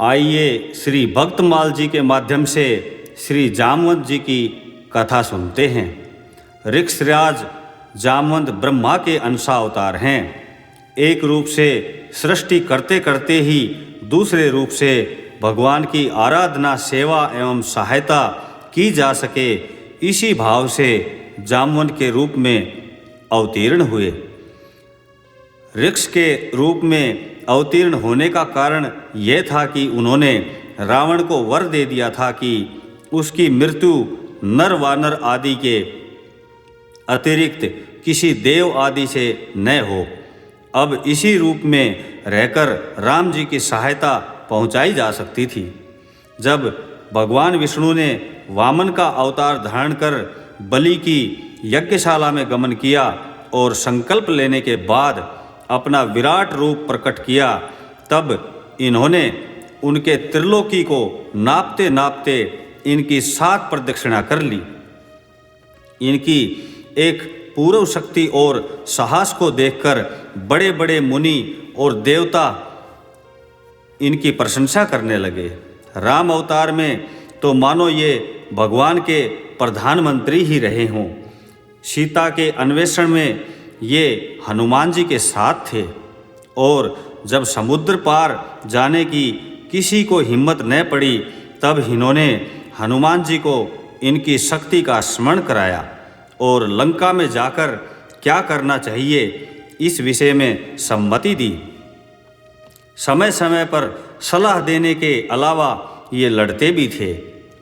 आइए श्री भक्तमाल जी के माध्यम से श्री जामवंत जी की कथा सुनते हैं। ऋक्षराज जामवंत ब्रह्मा के अंशावतार हैं। एक रूप से सृष्टि करते करते ही दूसरे रूप से भगवान की आराधना, सेवा एवं सहायता की जा सके, इसी भाव से जामवंत के रूप में अवतीर्ण हुए। ऋक्ष के रूप में अवतीर्ण होने का कारण यह था कि उन्होंने रावण को वर दे दिया था कि उसकी मृत्यु नर वानर आदि के अतिरिक्त किसी देव आदि से न हो। अब इसी रूप में रहकर राम जी की सहायता पहुंचाई जा सकती थी। जब भगवान विष्णु ने वामन का अवतार धारण कर बलि की यज्ञशाला में गमन किया और संकल्प लेने के बाद अपना विराट रूप प्रकट किया, तब इन्होंने उनके त्रिलोकी को नापते नापते इनकी 7 प्रदक्षिणा कर ली। इनकी एक पूर्व शक्ति और साहस को देखकर बड़े बड़े मुनि और देवता इनकी प्रशंसा करने लगे। राम अवतार में तो मानो ये भगवान के प्रधानमंत्री ही रहे हों। सीता के अन्वेषण में ये हनुमान जी के साथ थे और जब समुद्र पार जाने की किसी को हिम्मत न पड़ी, तब इन्होंने हनुमान जी को इनकी शक्ति का स्मरण कराया और लंका में जाकर क्या करना चाहिए इस विषय में सम्मति दी। समय समय पर सलाह देने के अलावा ये लड़ते भी थे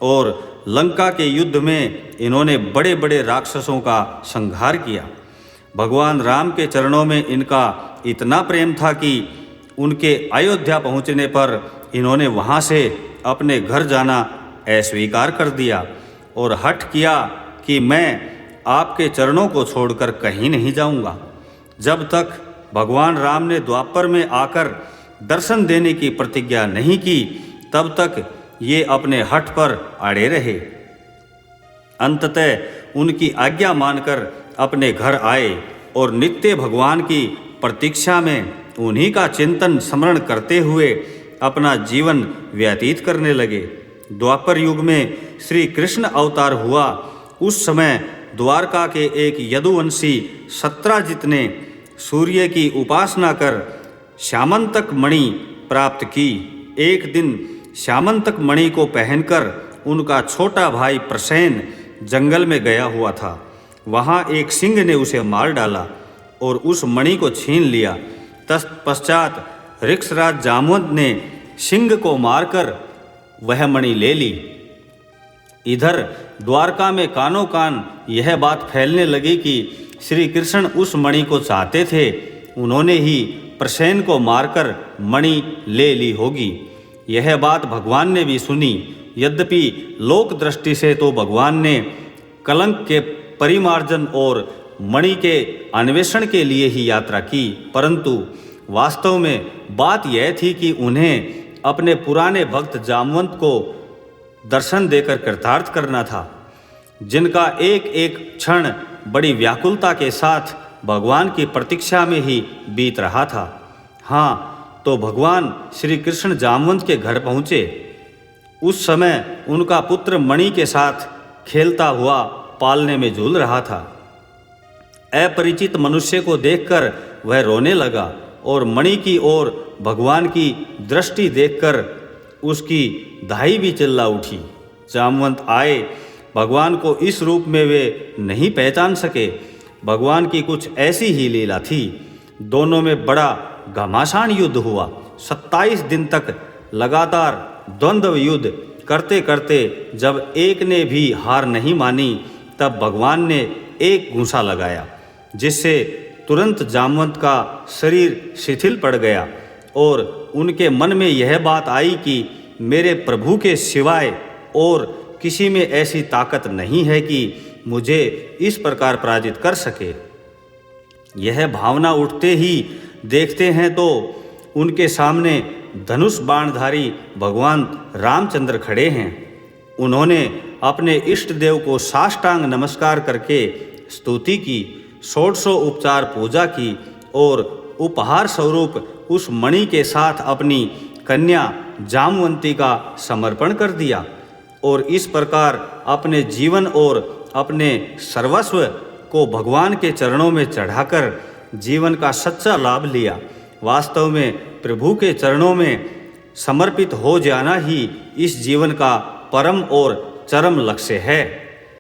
और लंका के युद्ध में इन्होंने बड़े बड़े राक्षसों का संहार किया। भगवान राम के चरणों में इनका इतना प्रेम था कि उनके अयोध्या पहुंचने पर इन्होंने वहां से अपने घर जाना अस्वीकार कर दिया और हठ किया कि मैं आपके चरणों को छोड़कर कहीं नहीं जाऊंगा। जब तक भगवान राम ने द्वापर में आकर दर्शन देने की प्रतिज्ञा नहीं की, तब तक ये अपने हठ पर अड़े रहे। अंततः उनकी आज्ञा मानकर अपने घर आए और नित्य भगवान की प्रतीक्षा में उन्हीं का चिंतन स्मरण करते हुए अपना जीवन व्यतीत करने लगे। द्वापर युग में श्री कृष्ण अवतार हुआ। उस समय द्वारका के एक यदुवंशी सत्राजित ने सूर्य की उपासना कर श्यामंतक मणि प्राप्त की। एक दिन श्यामंतक मणि को पहनकर उनका छोटा भाई प्रसेन जंगल में गया हुआ था। वहाँ एक सिंह ने उसे मार डाला और उस मणि को छीन लिया। तत्पश्चात ऋक्षराज जामवंत ने सिंह को मारकर वह मणि ले ली। इधर द्वारका में कानों कान यह बात फैलने लगी कि श्री कृष्ण उस मणि को चाहते थे, उन्होंने ही प्रसेन को मारकर मणि ले ली होगी। यह बात भगवान ने भी सुनी। यद्यपि लोक दृष्टि से तो भगवान ने कलंक के परिमार्जन और मणि के अन्वेषण के लिए ही यात्रा की, परंतु वास्तव में बात यह थी कि उन्हें अपने पुराने भक्त जामवंत को दर्शन देकर कृतार्थ करना था, जिनका एक एक क्षण बड़ी व्याकुलता के साथ भगवान की प्रतीक्षा में ही बीत रहा था। हाँ, तो भगवान श्री कृष्ण जामवंत के घर पहुँचे। उस समय उनका पुत्र मणि के साथ खेलता हुआ पालने में झूल रहा था। अपरिचित मनुष्य को देखकर वह रोने लगा और मणि की ओर भगवान की दृष्टि देखकर उसकी दाई भी चिल्ला उठी। जामवंत आए। भगवान को इस रूप में वे नहीं पहचान सके। भगवान की कुछ ऐसी ही लीला थी। दोनों में बड़ा घमासान युद्ध हुआ। 27 दिन तक लगातार द्वंद्व युद्ध करते करते जब एक ने भी हार नहीं मानी, तब भगवान ने एक घूंसा लगाया, जिससे तुरंत जामवंत का शरीर शिथिल पड़ गया और उनके मन में यह बात आई कि मेरे प्रभु के सिवाय और किसी में ऐसी ताकत नहीं है कि मुझे इस प्रकार पराजित कर सके। यह भावना उठते ही देखते हैं तो उनके सामने धनुष बाणधारी भगवान रामचंद्र खड़े हैं। उन्होंने अपने इष्ट देव को साष्टांग नमस्कार करके स्तुति की, 100 उपचार पूजा की और उपहार स्वरूप उस मणि के साथ अपनी कन्या जामवंती का समर्पण कर दिया और इस प्रकार अपने जीवन और अपने सर्वस्व को भगवान के चरणों में चढ़ाकर जीवन का सच्चा लाभ लिया। वास्तव में प्रभु के चरणों में समर्पित हो जाना ही इस जीवन का परम और चरम लक्ष्य है।